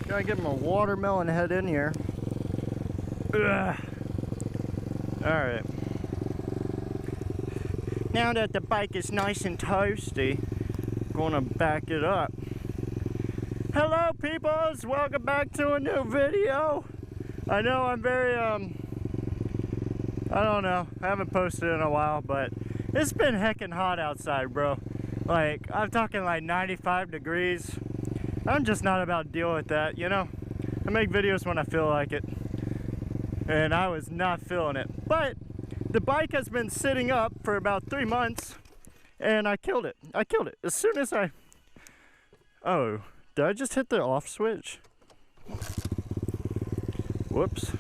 Gotta get my watermelon head in here. Ugh. Alright. Now that the bike is nice and toasty, I'm gonna back it up. Hello peoples! Welcome back to a new video. I know I'm very, I don't know, I haven't posted in a while, but it's been heckin' hot outside, bro. Like, I'm talking like 95 degrees. I'm just not about to deal with that, you know? I make videos when I feel like it. And I was not feeling it. But the bike has been sitting up for about 3 months, and I killed it. I killed it. As soon as I... Oh, did I just hit the off switch? Whoops.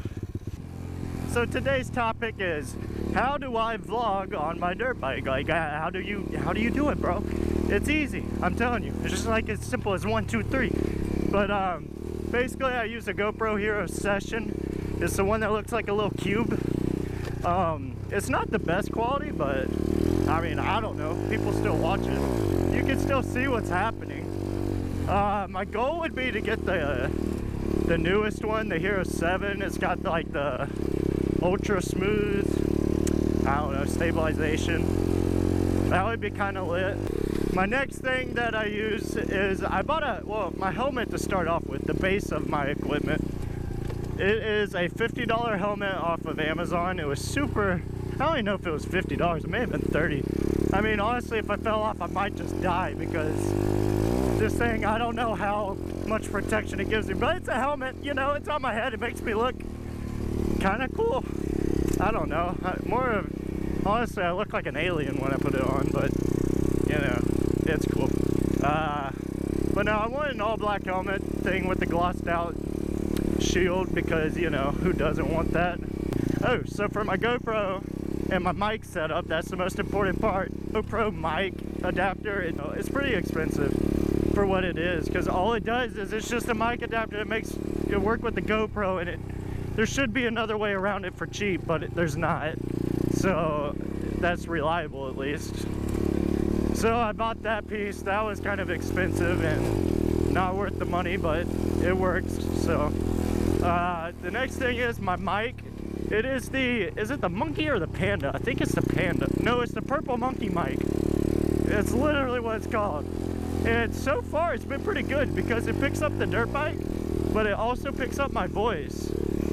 So today's topic is, how do I vlog on my dirt bike? Like, how do you do it, bro? It's easy, I'm telling you. It's just like as simple as 1, 2, 3. But basically I use a GoPro Hero Session. It's the one that looks like a little cube. It's not the best quality, but I mean, I don't know. People still watch it. You can still see what's happening. My goal would be to get the newest one, the Hero 7. It's got like the ultra smooth, I don't know, stabilization. That would be kind of lit. My next thing that I use is I bought my helmet to start off with, the base of my equipment. It is a $50 helmet off of Amazon. It was super, I don't even know if it was $50, it may have been 30. I mean, honestly, if I fell off, I might just die because this thing, I don't know how much protection it gives me, but it's a helmet, you know, it's on my head. It makes me look kind of cool. I don't know, honestly, I look like an alien when I put it on, but you know, it's cool. But no, I want an all black helmet thing with the glossed out shield because, you know, who doesn't want that? Oh, so for my GoPro and my mic setup, that's the most important part. GoPro mic adapter, it's pretty expensive for what it is, because all it does is it's just a mic adapter that makes it work with the GoPro, and there should be another way around it for cheap, but there's not. So that's reliable at least. So I bought that piece. That was kind of expensive and not worth the money, but it works. So the next thing is my mic. It is it the monkey or the panda? I think it's the panda. No, it's the purple monkey mic. It's literally what it's called. And so far it's been pretty good because it picks up the dirt bike, but it also picks up my voice.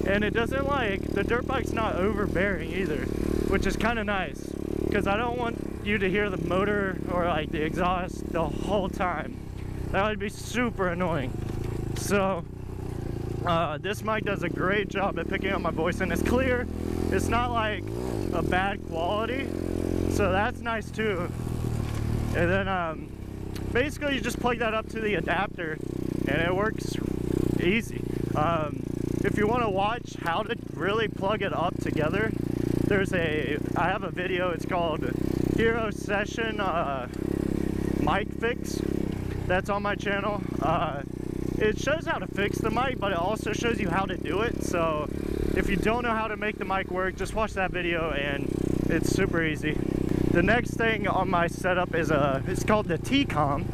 And it doesn't, like, the dirt bike's not overbearing either, which is kind of nice because I don't want you to hear the motor or like the exhaust the whole time. That would be super annoying. So this mic does a great job at picking up my voice, and it's clear. It's not like a bad quality, so that's nice too. And then basically you just plug that up to the adapter and it works easy. If you want to watch how to really plug it up together, I have a video. It's called Hero Session Mic Fix. That's on my channel. It shows how to fix the mic, but it also shows you how to do it. So if you don't know how to make the mic work, just watch that video and it's super easy. The next thing on my setup is it's called the T-Com.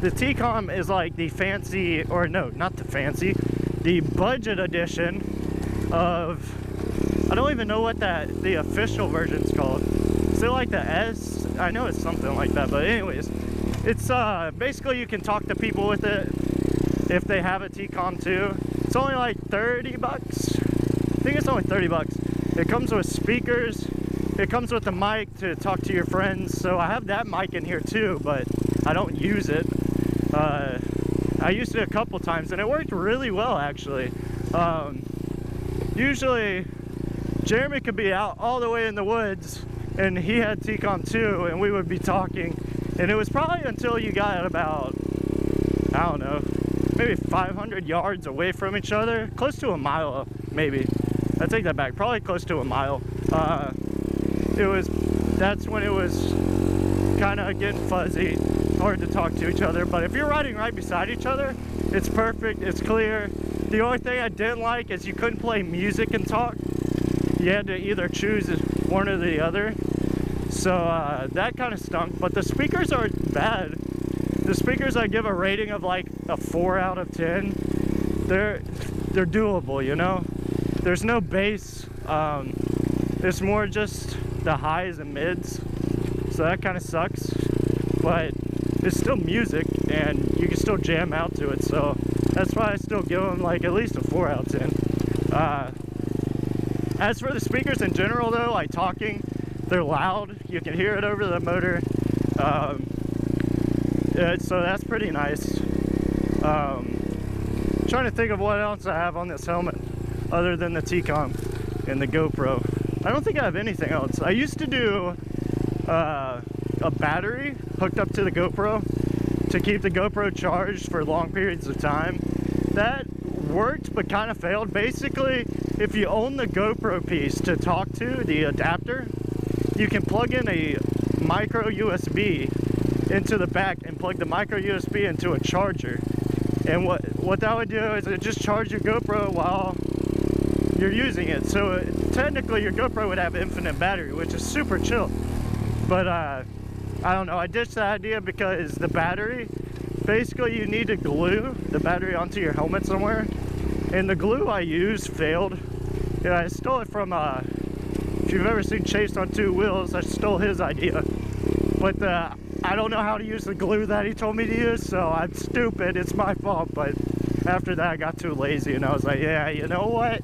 The T-Com is like the fancy, or no, not the fancy, the budget edition of, I don't even know what the official version's called. Is it like the S? I know it's something like that, but anyways, it's basically you can talk to people with it if they have a T-Com too. It's only like 30 bucks. I think it's only 30 bucks. It comes with speakers. It comes with a mic to talk to your friends. So I have that mic in here too, but I don't use it. I used it a couple times and it worked really well actually. Usually Jeremy could be out all the way in the woods and he had T-Com too, and we would be talking, and it was probably until you got about, I don't know, maybe 500 yards away from each other, close to a mile maybe. I take that back, probably close to a mile. That's when it was kind of getting fuzzy, hard to talk to each other. But if you're riding right beside each other, it's perfect, it's clear. The only thing I didn't like is you couldn't play music and talk. You had to either choose one or the other. So that kind of stunk, but the speakers aren't bad. The speakers I give a rating of like a 4 out of 10. they're doable, you know. There's no bass. It's more just the highs and mids, so that kind of sucks, but it's still music and you can still jam out to it, so that's why I still give them like at least a 4 out of 10. As for the speakers in general though, like talking, they're loud, you can hear it over the motor, so that's pretty nice. Trying to think of what else I have on this helmet other than the T-Com and the GoPro. I don't think I have anything else. I used to do a battery hooked up to the GoPro to keep the GoPro charged for long periods of time. That worked but kind of failed. Basically, if you own the GoPro piece to talk to, the adapter, you can plug in a micro USB into the back and plug the micro USB into a charger. And what that would do is it just charge your GoPro while you're using it. So technically your GoPro would have infinite battery, which is super chill. But I don't know, I ditched that idea because the battery, basically you need to glue the battery onto your helmet somewhere. And the glue I used failed. Yeah, I stole it from, if you've ever seen Chase on Two Wheels, I stole his idea. But I don't know how to use the glue that he told me to use, so I'm stupid, it's my fault. But after that I got too lazy and I was like, yeah, you know what?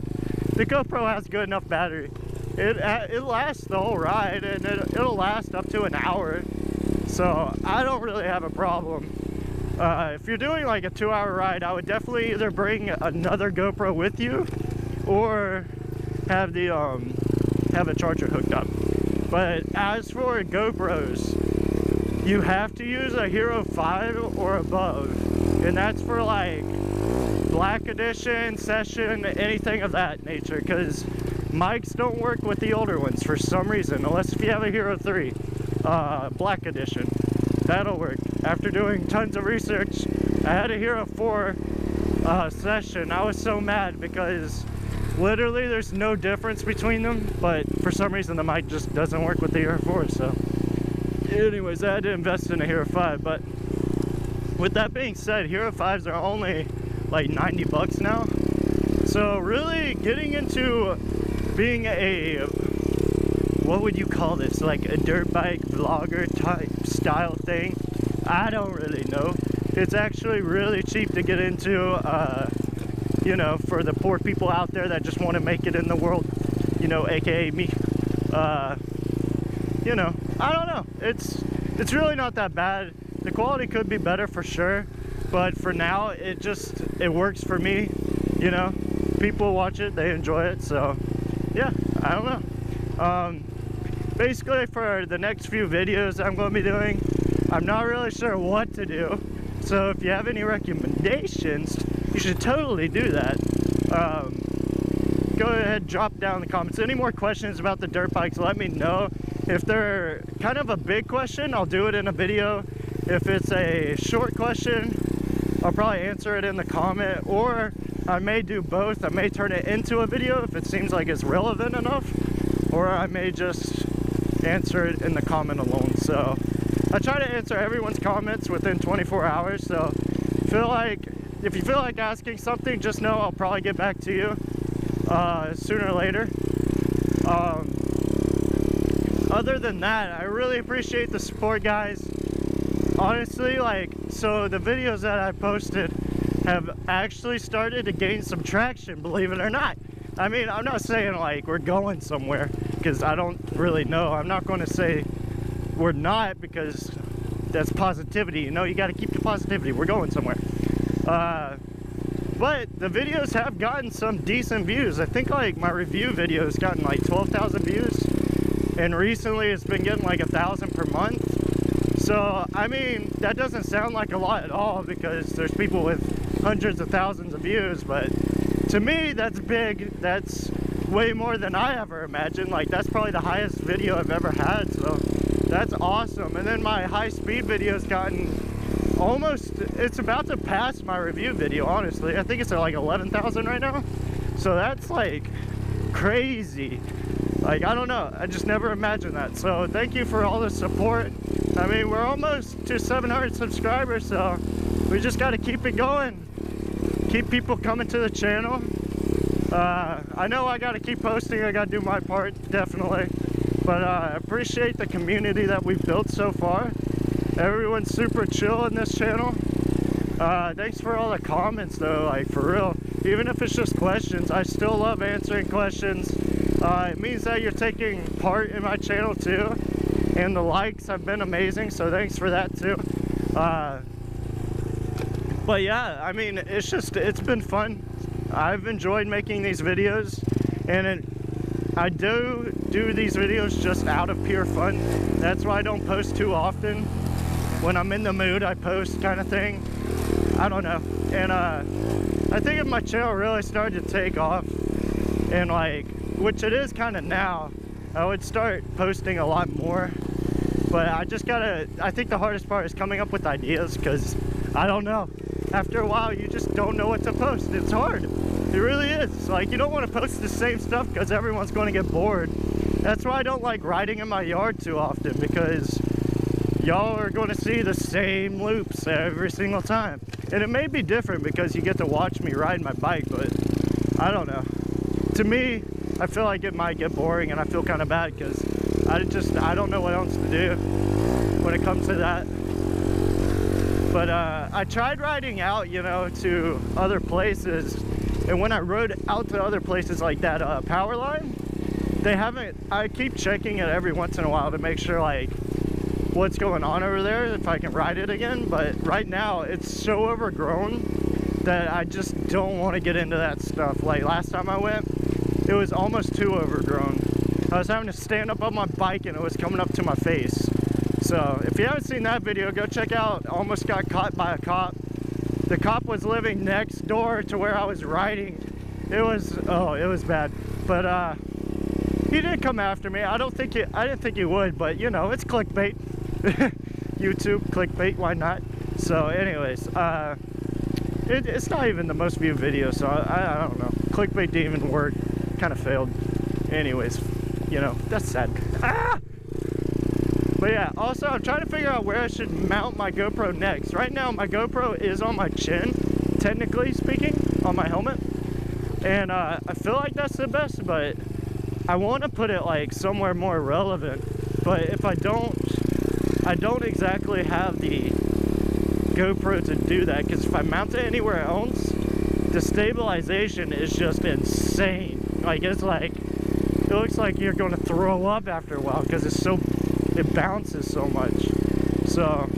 The GoPro has good enough battery. It lasts the whole ride, and it'll last up to an hour. So I don't really have a problem. If you're doing like a 2-hour ride, I would definitely either bring another GoPro with you or have the have a charger hooked up. But as for GoPros, you have to use a Hero 5 or above, and that's for like Black Edition, Session, anything of that nature, because mics don't work with the older ones for some reason, unless if you have a Hero 3 Black Edition. That'll work. After doing tons of research, I had a Hero 4 Session. I was so mad because literally there's no difference between them, but for some reason the mic just doesn't work with the Hero 4. So anyways, I had to invest in a Hero 5. But with that being said, Hero 5s are only like 90 bucks now. So really getting into being a, what would you call this, like a dirt bike vlogger type style thing, I don't really know. It's actually really cheap to get into, you know, for the poor people out there that just want to make it in the world, you know, aka me. You know, I don't know, it's really not that bad. The quality could be better for sure, but for now it works for me. You know, people watch it, they enjoy it, so yeah, I don't know. Basically for the next few videos I'm going to be doing, I'm not really sure what to do, so if you have any recommendations, you should totally do that. Go ahead, drop down in the comments. Any more questions about the dirt bikes, let me know. If they're kind of a big question, I'll do it in a video. If it's a short question, I'll probably answer it in the comment, or I may do both. I may turn it into a video if it seems like it's relevant enough, or I may just answer it in the comment alone. So I try to answer everyone's comments within 24 hours, so if you feel like asking something, just know I'll probably get back to you sooner or later. Other than that, I really appreciate the support, guys. Honestly, like, so the videos that I posted have actually started to gain some traction, believe it or not. I mean, I'm not saying like we're going somewhere, because I don't really know. I'm not going to say we're not, because that's positivity, you know, you got to keep the positivity. We're going somewhere. But the videos have gotten some decent views. I think like my review video has gotten like 12,000 views, and recently it's been getting like 1,000 per month. So I mean, that doesn't sound like a lot at all, because there's people with hundreds of thousands of views, but to me that's big. That's way more than I ever imagined. Like, that's probably the highest video I've ever had, so that's awesome. And then my high speed video has gotten almost, it's about to pass my review video, honestly. I think it's at like 11,000 right now, so that's like crazy. Like, I don't know, I just never imagined that. So thank you for all the support. I mean, we're almost to 700 subscribers, so we just got to keep it going, keep people coming to the channel. I know I gotta keep posting, I gotta do my part, definitely. But I appreciate the community that we've built so far. Everyone's super chill in this channel. Thanks for all the comments though, like for real. Even if it's just questions, I still love answering questions. It means that you're taking part in my channel too. And the likes have been amazing, so thanks for that too. But yeah, I mean, it's been fun. I've enjoyed making these videos, and I do these videos just out of pure fun. That's why I don't post too often. When I'm in the mood, I post, kind of thing. I don't know. And I think if my channel really started to take off, and like, which it is kind of now, I would start posting a lot more. But I think the hardest part is coming up with ideas, because I don't know. After a while, you just don't know what to post. It's hard. It really is. Like, you don't want to post the same stuff because everyone's going to get bored. That's why I don't like riding in my yard too often, because y'all are going to see the same loops every single time. And it may be different because you get to watch me ride my bike, but I don't know. To me, I feel like it might get boring, and I feel kind of bad because I don't know what else to do when it comes to that. But I tried riding out, you know, to other places, and when I rode out to other places like that power line, I keep checking it every once in a while to make sure like what's going on over there, if I can ride it again. But right now it's so overgrown that I just don't want to get into that stuff. Like last time I went, it was almost too overgrown. I was having to stand up on my bike and it was coming up to my face. So if you haven't seen that video, go check out Almost Got Caught by a Cop. The cop was living next door to where I was riding. It was bad. But he didn't come after me. I didn't think he would, but you know, it's clickbait. YouTube clickbait, why not? So anyways, it's not even the most viewed video, so I don't know. Clickbait didn't even work. Kind of failed. Anyways, you know, that's sad. Ah! But yeah, also I'm trying to figure out where I should mount my GoPro next. Right now my GoPro is on my chin, technically speaking, on my helmet. And I feel like that's the best, but I want to put it like somewhere more relevant. But if I don't exactly have the GoPro to do that, because if I mount it anywhere else, the stabilization is just insane. Like it looks like you're going to throw up after a while because it bounces so much. So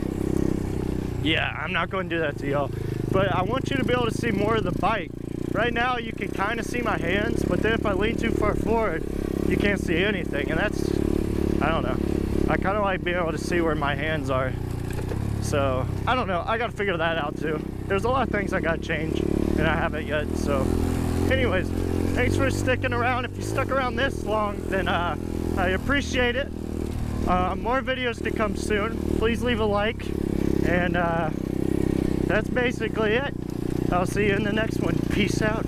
yeah, I'm not going to do that to y'all, but I want you to be able to see more of the bike. Right now you can kind of see my hands, but then if I lean too far forward, you can't see anything, and that's, I don't know. I kind of like being able to see where my hands are. So I don't know, I got to figure that out too. There's a lot of things I got to change, and I haven't yet. So anyways, thanks for sticking around. If you stuck around this long, then I appreciate it. More videos to come soon. Please leave a like, and that's basically it. I'll see you in the next one. Peace out.